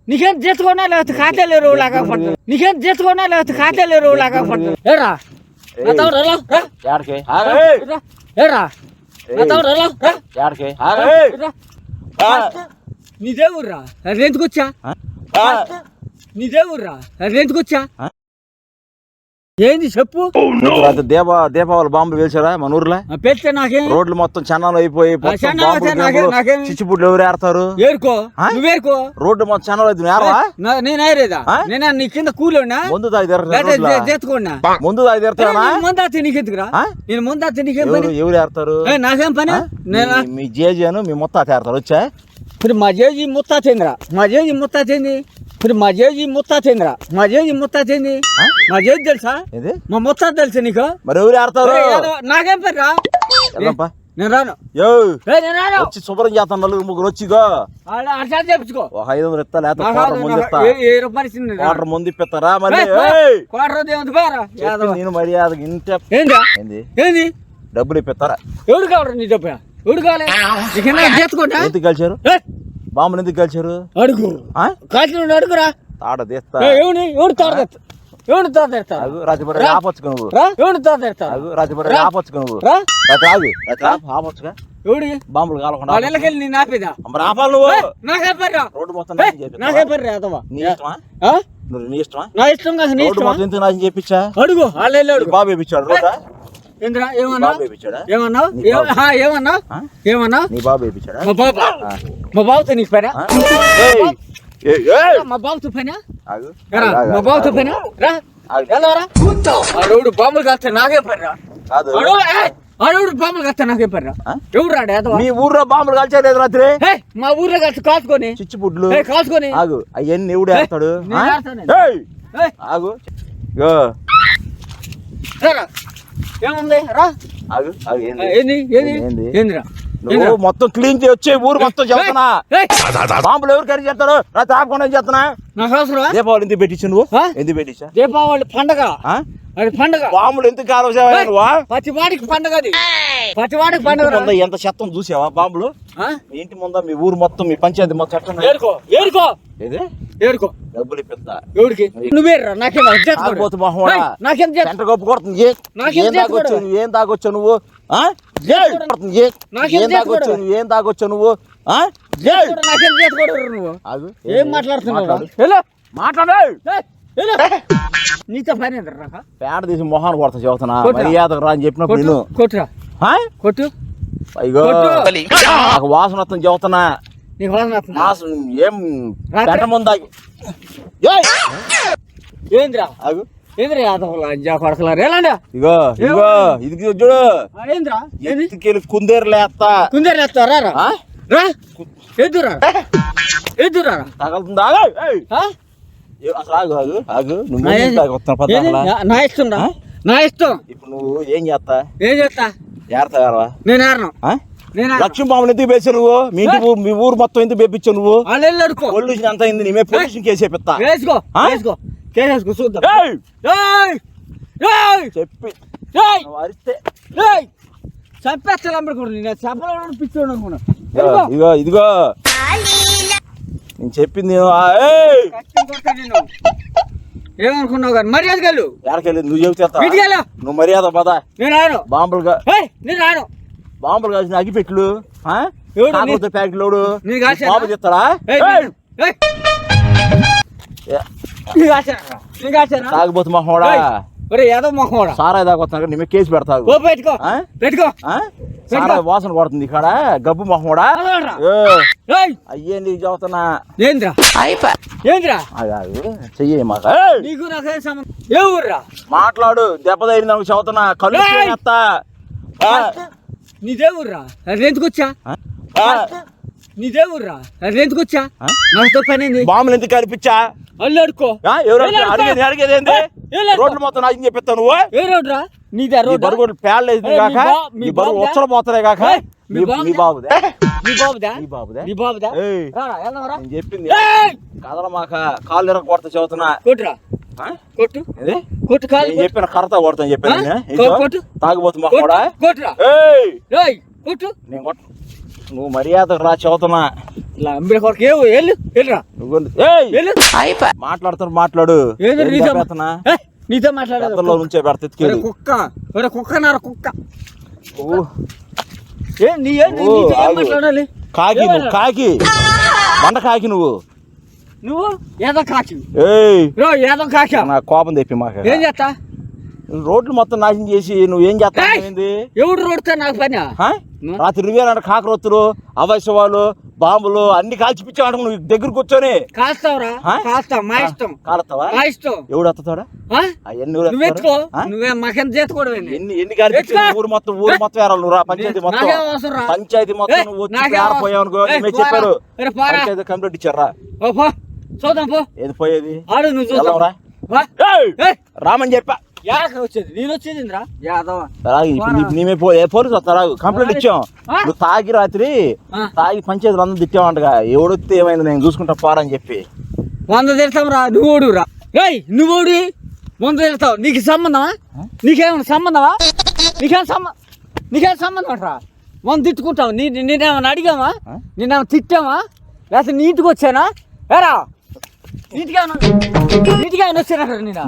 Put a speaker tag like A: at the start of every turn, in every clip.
A: నీకేం చేతుకోనా లేకపోతే ఖాతాలో ఎరువు లాగా పడుతుంది. నీకేం చేతుకోనా లేకపోతే ఖాతాలో ఎరువు లాగా పడుతుంది. ఏరా నీదే ఊర్రా రెంట్కొచ్చా నీదే ఊర్రా రెంట్కొచ్చా ఏంది చెప్పు.
B: దీపావళి బాంబులు వేసారా మన ఊర్లో?
A: పెడితే నాకేం
B: రోడ్లు మొత్తం చన్నాలు అయిపోయి చిచ్చుపుడ్లు ఎవరు ఏడతారు?
A: ఏరుకో నువ్వేరుకో.
B: రోడ్డు మొత్తం చన్నాలు అయితే
A: నేను ఏరేదా నేను నీ కింద కూలోనా
B: ముందు
A: చేతుకోండా
B: ముందు తాగితేనా
A: ముందాతే నీకెందుకురా? నేను ముందాతే నీకేం పని?
B: ఎవరు ఏడతారు?
A: నాకేం పని?
B: మీ జేజీను మీ ముత్తాత ఏడతారు వచ్చా?
A: ఇప్పుడు మా జేజీ ముత్తాతేంద్రా మా జేజీ ముత్తాతేంది? ఇప్పుడు మా జేజీ ముత్తాతేంద్రా మా జేజీ ముత్తాతేంది? మా జేజీ తెలుసా? మా ముత్తాత తెలుసా నీకు?
B: మరి ఎవరు ఆడతారు?
A: నాకేం పని రా? నేను రాను
B: వచ్చి శుభ్రం చేస్తాను. నలుగురు ముగ్గురు వచ్చిగో
A: అట్లా చెప్పుకో.
B: 500 ఇస్తా లేకపోతే ముందు ఇప్పిస్తారా? మళ్ళీ నేను మర్యాద
A: ఏంది
B: డబ్బులు ఇప్పిస్తారా?
A: ఎవడు కావడం నీ డబ్బు? ఎవడు కావాలి?
B: ఎందుకు కలిసారు బాంబులు? ఎందుకు కలిసారు?
A: అడుగు కాల్చిన అడుగురా.
B: తాడ తీస్తా.
A: ఎవడు తాడ ఎవడు తాడేస్తా?
B: రాత్రి ఆపొచ్చుకో నువ్వు.
A: ఎవడు తాడేస్తా?
B: రాత్రి ఆపొచ్చుకో నువ్వు. ఆపొచ్చుగా ఎవడి బాంబులు కాలకుండా
A: వాళ్ళకెళ్ళి నేను ఆపేదా?
B: మరి ఆపాలి నువ్వు.
A: నాకేం పర్రా?
B: రోడ్డు మొత్తం
A: నాకేం పర్రా? అదవా
B: నీ ఇష్టమా? నీ ఇష్టమా?
A: నా ఇష్టం కాదు. నీ ఇష్టం.
B: ఎందుకు నాకు చెప్పించా?
A: అడుగు వాళ్ళు అడుగు.
B: బాబు వేయించాడు రోడ్డా?
A: ఏంద్రా ఏమన్నావు?
B: నీ బాబు వేయించాడా?
A: మా బాబుతో నీకు పైన మా బాబుతో పైన మా బాబుతో పైన అడుగుడు బాంబులు కాస్తా నాకే పర్రా? అడుగుడు బాంబులు కాస్తా నాకే పర్రా? ఎవరు రాడు?
B: మీ ఊర్లో బాంబులు కాల్చలేదు రాత్రి?
A: మా ఊర్లో కలిసి కాల్చుకొని
B: చిచ్చుపుడ్లు
A: కాల్చుకొని
B: ఆగు. అవన్నీ ఎవడు వేస్తాడు? ఆగు
A: ఏముంది రా.
B: నువ్వు మొత్తం క్లీన్ చేయొచ్చే ఊరు మొత్తం చెప్తున్నా. బాంబులు ఎవరు కరీ చేస్తారు? రాత్రి ఆపకుండా చేస్తున్నా.
A: నాకు అవసరం.
B: దీపావళి ఎందుకు పెట్టించు నువ్వు? ఎందుకు పెట్టించా?
A: దీపావళి పండగ అది పండగ.
B: బాంబులు ఎందుకు కాలువ?
A: పచ్చివాడికి పండగ అది. పచ్చివాడికి పండగ.
B: ఎంత చెత్తం చూసావా బాంబులు? ఇంటి ముందా మీ ఊరు మొత్తం మీ పంచాయతీ మొత్తం చెత్తం.
A: ఏరుకో ఏరుకో
B: డబ్బులు ఇప్పిస్తా.
A: ఎవరికి? నువ్వేరా? నాకేం
B: ఏం తాగొచ్చు నువ్వు? ఏం తాగొచ్చు నువ్వు?
A: ఏం మాట్లాడుతున్నావు? నీతో పని
B: పేడ తీసి మొహాన్ని కొడతా చెబుతున్నా. మర్యాద రా అని చెప్పినప్పుడు నేను
A: కొట్టురా కొట్టు.
B: అయ్యో నాకు వాసన వస్తుంది చెబుతున్నా. వాసన ఏం పెట్ట ముందా?
A: ఏంద్రా ఏంద్రా
B: ఇగో ఇగో ఇది చూడు. ఎత్తుకెళ్ళి కుందేరులేస్తా.
A: కుందేరులేస్తారా? ఎదురా ఎదురా
B: తగలుతుందా?
A: నా ఇష్టం రా. నా ఇష్టం.
B: ఇప్పుడు నువ్వు ఏం చేస్తా?
A: ఏడతావా? నేను ఏడను.
B: లక్ష్మీ బాబుని ఎందుకు వేసావు నువ్వు? మీ ఊరు మొత్తం ఎందుకు వేపించావు నువ్వు? పొల్యూషన్ అంతా అయింది. నేమే పొల్యూషన్ కేసు వేపిస్తా.
A: కేసేసుకో చూద్దాం.
B: చెప్పి అరిస్తే
A: చంపేస్తా. నేను చెప్పాలని పిచ్చోడు అనుకున్నా.
B: ఇదిగో ఇదిగో నేను చెప్పింది.
A: ఏమనుకున్నావు కానీ మర్యాద గెలు.
B: ఎక్కడికెళ్ళి నువ్వు చెబుతా? నువ్వు మర్యాద పద.
A: నేను రాను.
B: బాంబులు
A: నేను రాను.
B: బాంబులు కాల్సిన అగిపెట్లు ప్యాకెట్లు బాబు చెప్తాడా? తాగిపోతు మొహోడా
A: ఏదో మొహోడా
B: సారాయి దాకొస్తున్నా నిమ్మ కేసు పెడతావు.
A: పెట్టుకో
B: సారాయి వాసన కొడుతుంది ఇక్కడ. గబ్బు మొహోడా అయ్యే నీకు చెబుతున్నా.
A: ఏంద్రా ఏంద్రా
B: చెయ్యి మాట.
A: నీకు నాకేం సంబంధం? ఏ ఊర్రా?
B: మాట్లాడు. దెబ్బ తగిలింది నాకు చెబుతున్నా. కళ్ళు
A: నీదే ఊర్రా? ఎందుకొచ్చా? నీదే ఊర్రా? ఎందుకొచ్చా? నాతో పని
B: బాంబులు ఎందుకు కనిపించా?
A: అల్లు అడుకో.
B: అడిగేది ఏంది? రోడ్లు మొత్తం నాకు చెప్పిస్తాను. నువ్వు
A: ఏ రోడ్రా? నీదే రోడ్.
B: బరువు పేడలేదు కాక నీ బరువు వచ్చలు పోతారే కాక మీ బాబుదే. చెప్పింది కదలమాక. కాళ్ళు ఎరగ కొడతా చెబుతున్నా.
A: కొట్టురా కొట్టు కొట్టు.
B: చెప్పిన కరత కొడతాను చెప్పాను. తాగిపోతు మా కూడా
A: కొట్టురా కొట్టు.
B: నేను నువ్వు మర్యాద రా చదువుతున్నా
A: లంబడి కొడుకు వెళ్ళరా
B: నువ్వు మాట్లాడు
A: నీతో మాట్లాడలో
B: నుంచే పెడతా
A: కుక్క నార కుక్క మాట్లాడాలి
B: కాకి నువ్వు కాకి బండ కాకి నువ్వు
A: ఏదో కాకి ఏదో కాకి
B: నా కోపం తెప్పి మాకు
A: ఏం చేస్తా
B: రోడ్లు మొత్తం నాశనం చేసి నువ్వేం చేస్తావు
A: ఎవడు రోడ్తో నాకు పని
B: రాత్రి 2000 కాకరొత్తులు అవశ్యవాలు బాంబులు అన్ని కాల్చిపించాడు నువ్వు దగ్గర కూర్చొని
A: కాస్తావురా కాస్తా మా ఇష్టం
B: కాలుతావా
A: మా ఇష్టం
B: ఎవడు వస్తాడా
A: నువ్వే మాకెంత చేత కూడా
B: ఎన్ని కాల్పించావు ఊరు మొత్తం వేరాలి నువ్వు రా పంచాయతీ మొత్తం నువ్వు వచ్చి పోయావు అనుకో చెప్పారు పంచాయతీ కంప్లీట్ ఇచ్చారా
A: చూద్దాం పో
B: ఏది పోయేది
A: ఆడు నువ్వు
B: రామని చెప్పా
A: వచ్చేది నేను వచ్చేది
B: పోలీసు వస్తారా కంప్లైంట్ ఇచ్చాం నువ్వు తాగి రాత్రి తాగి పంచాయతీలు అందరూ తిట్టామంటగా ఎవడొస్తే ఏమైంది నేను చూసుకుంటా పోరని చెప్పి
A: 100 తిడతాం రా నువ్వు రా నువ్వు 100 తిడతావు నీకు సంబంధమా నీకేమైనా సంబంధమా నీకేం సంబంధం అంటరా 100 తిట్టుకుంటావు నేనేమైనా అడిగామా నేనేమైనా తిట్టామా లేకపోతే నీ ఇంటికి వచ్చానా ఏరా నీటిగా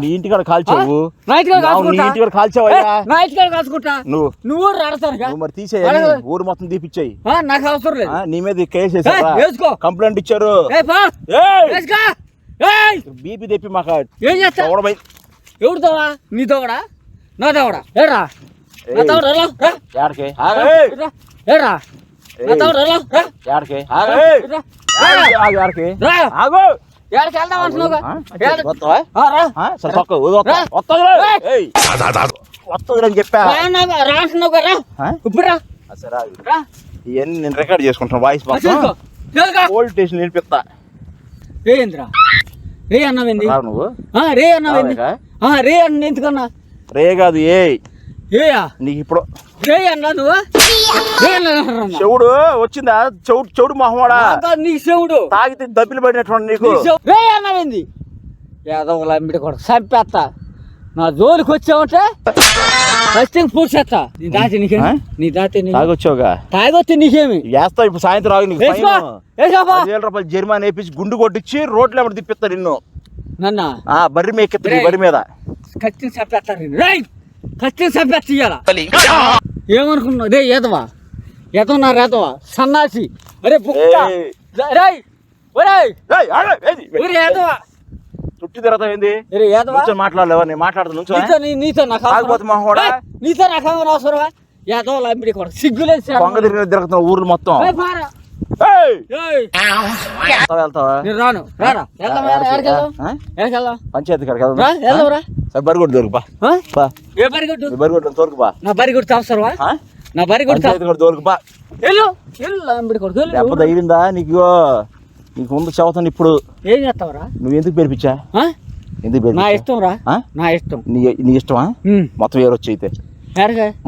B: నీ ఇంటికాడ కాల్చావు
A: కాల్చుకుంటా నువ్వు రాడతాను
B: మరి తీసేయాలి ఊరు మొత్తం తీపిచ్చాయి
A: నాకు అవసరం లేదు
B: నీ మీద కేసు కంప్లైంట్ ఇచ్చారు బీపీ తెప్పి మాకు
A: ఏం చేస్తా ఎవడు తోవా నీ తోవడా నా తోవడా ఏరా
B: చెప్పా ఇవన్నీ నేను రికార్డ్ చేసుకుంటాను వాయిస్ పోలీస్ స్టేషన్ నిలిపిస్తా
A: రేంద్రా రే అన్నావేంది
B: నువ్వు
A: రే అన్నావేంది రే అన్న ఎందుకన్నా
B: రే కాదు
A: ఏయా
B: నీకు ఇప్పుడు
A: రే అన్నా నువ్వు
B: చెవుడు వచ్చిందా చెవుడు మొహమాడా
A: నీ చెవుడు
B: తాగితే దబ్బిలు పడినటువంటి నీకు
A: రే అన్నావేంది యాదవ్ లంబిడి కూడా చంపేస్తా నా జోలికి వచ్చావంటే ఫస్ట్ పూడ్చేస్తా నీ దాచి నీ దాచి
B: తాగొచ్చావుగా
A: తాగొచ్చి నీకేమి
B: వేస్తావు ఇప్పుడు సాయంత్రం రాగు నీకు 10,000 రూపాయలు జరిమానా వేపించి గుండు కొట్టించి రోడ్లు ఎవరు తిప్పిస్తారు నిన్ను
A: నన్న
B: బర్రి మేకెత్తా బర్రి మీద
A: ఖచ్చితంగా చంపేస్తారు ఖచ్చితంగా చంపేస్తా ఇయ్యాల ఏమనుకున్నావు రే ఏదవా నా రేదవా సన్నాసి అరే
B: చుట్టూ తిరగతాయింది మాట్లాడలేవా నేను మాట్లాడుతా
A: నీతో నాకు అవసరమా ఏదో లంబిడి కూడా సిగ్గులేదు
B: కొంగ తిరుగుతున్నా ఊర్లు మొత్తం
A: రాను
B: పంచాయతీ బరిగొడ్డు దొరుకుపా బరిగొడ్డు తోరుకుపా
A: నా బరిగొడ్డు అవసరమా నా బరిగొడ్డు
B: దొరుకుపా దెబ్బ తగిలిందా నీకు ఉంది చదువుతాను ఇప్పుడు
A: ఏం చేస్తావురా
B: నువ్వు ఎందుకు పేర్పించా
A: నా ఇష్టం రా నా ఇష్టం
B: నీ ఇష్టమా మొత్తం ఏరో వచ్చి అయితే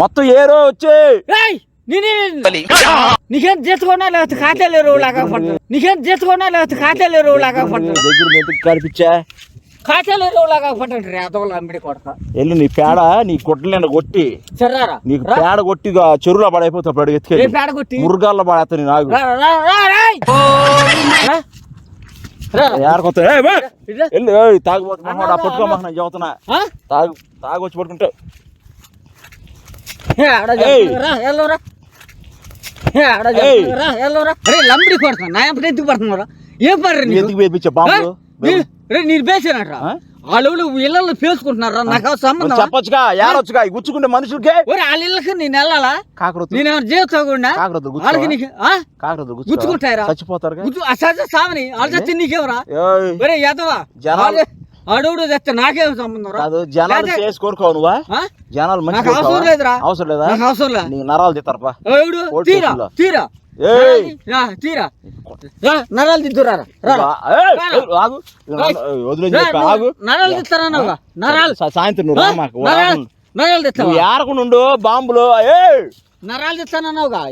B: మొత్తం ఏరో వచ్చి
A: నీకేం చేసుకోనా లేకపోతే ఖాతాలో లాగా
B: దగ్గర ఎందుకు కనిపించా
A: ఖాతాలో లాగా పట్టండి రేదవులు అంబడి కొడతా
B: వెళ్ళి నీ పేడ నీ గుడ్డలు కొట్టి
A: సర్రారా
B: నీకు పేడ కొట్టి చెరువులో పడైపోతావు పడి ఎత్తుకెళ్ళి
A: పేడ కొట్టి
B: మురుగాల్లో పడేస్తా నేను ఆగు తాగుబోతు పట్టుకోమా చదువుతున్నా తాగొచ్చి పట్టుకుంటావు
A: లంబడి కొడతాను నా ఎప్పుడు ఎందుకు పడుతున్నారా ఏం పడరు
B: ఎందుకు వేపించా బాంబులు
A: నేను పేసానట్రా వాళ్ళు ఇళ్ళల్లో పేసుకుంటున్నారా నాకు సంబంధం
B: చెప్పొచ్చుగా ఏరొచ్చుగా గుచ్చుకుంటే మనుషులకే
A: వాళ్ళ ఇళ్ళకి నేను వెళ్ళాలా నేను జీవితకుండా గుచ్చుకుంటారా
B: చచ్చిపోతారు
A: సామని వాళ్ళు చచ్చి నీకేమరా ఒరే ఎదవా అడుగుడు తెస్తే నాకేం సంబంధం
B: రాదు జనాలు చేసి కోరుకోవు నువ్వా జనాలు
A: నాకు అవసరం లేదురా
B: అవసరం లేదా
A: నాకు అవసరం లేదు
B: నీ నరాలు తిత్తారపా
A: తీరా నరాలు తిద్దురా నరాలు తిస్తారా నరాలు
B: సాయంత్రం
A: నరాలు తెస్తావు
B: ఏరకుండా బాంబులు
A: నరాలు తెస్తానన్నావుగా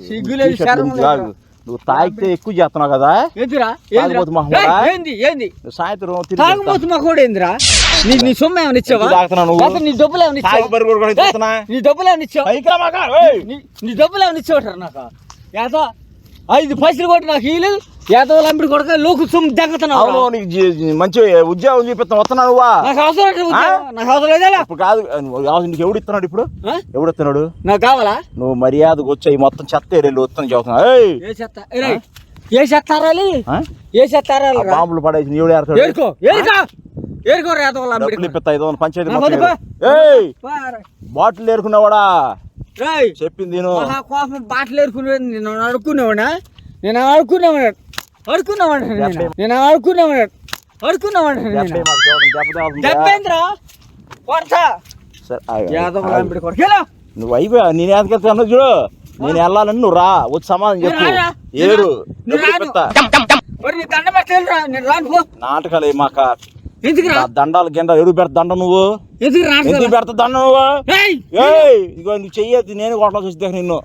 A: సిగ్గులేదు
B: నువ్వు తాగితే ఎక్కువ చేస్తున్నావు కదా
A: సాయంత్రం తాగుబోతు మా కూడా ఏందిరా నీ సొమ్ము ఏమైనా ఇచ్చావా నీ డబ్బులు ఏమైనా ఇచ్చావా నీ డబ్బులు ఏమైనా ఇచ్చావు నాకు ఏదో 5 పైసలు కొట్టి నాకు ఇయ్యలేదు ఏదో లంపిడి కొడుక లోకు సుమ్ దగ్గుతున్నావు
B: అవును నీకు మంచి ఉద్యోగం చూపిస్తాను వస్తున్నావు నువ్వా
A: నాకు అవసరం లేదు ఉద్యోగం. నాకు అవసరం లేదా
B: ఇప్పుడు కాదు నీకు ఎవడు ఇస్తున్నాడు ఇప్పుడు ఎవడు ఇస్తున్నాడు
A: నాకు కావాలా
B: నువ్వు మర్యాదకు వచ్చాయి మొత్తం చెత్త ఏరేళ్ళు వస్తాను చదువుతున్నా
A: ఏ చెత్త ఏ చెత్తారాలి ఏ చెత్తారాలి
B: బాంబులు పడేసి ఎవడు ఏరుతాడు
A: ఏరుకో ఏరుకో ఏరుకో రేదో లంపిడి
B: డబ్బులు ఇప్పిస్తా పంచాయతీ మొత్తం ఏయ్ బాటిల్ ఏరుకున్నావాడా చెప్పింది నేను
A: కోపం బాటలు ఏరుకునే నేను అడుక్కునేవాడా నేను అడుక్కునేవాడు నేను అడుక్కునేవాడు దెబ్బేంద్రా
B: నువ్వు అయిపోయా నేను ఎదకెళ్తాను చూడు నేను వెళ్ళాలని నువ్వు రా వచ్చి సమాధానం చెప్పు ఏడు నాటకాలు మాక దండాలు గిండాలు ఎరువు పెడతా దండ నువ్వు ఎందుకు పెడతా దండ నువ్వు ఇదిగో నువ్వు చెయ్యొద్దు నేను కొట్టాల్సి వస్తే నిన్ను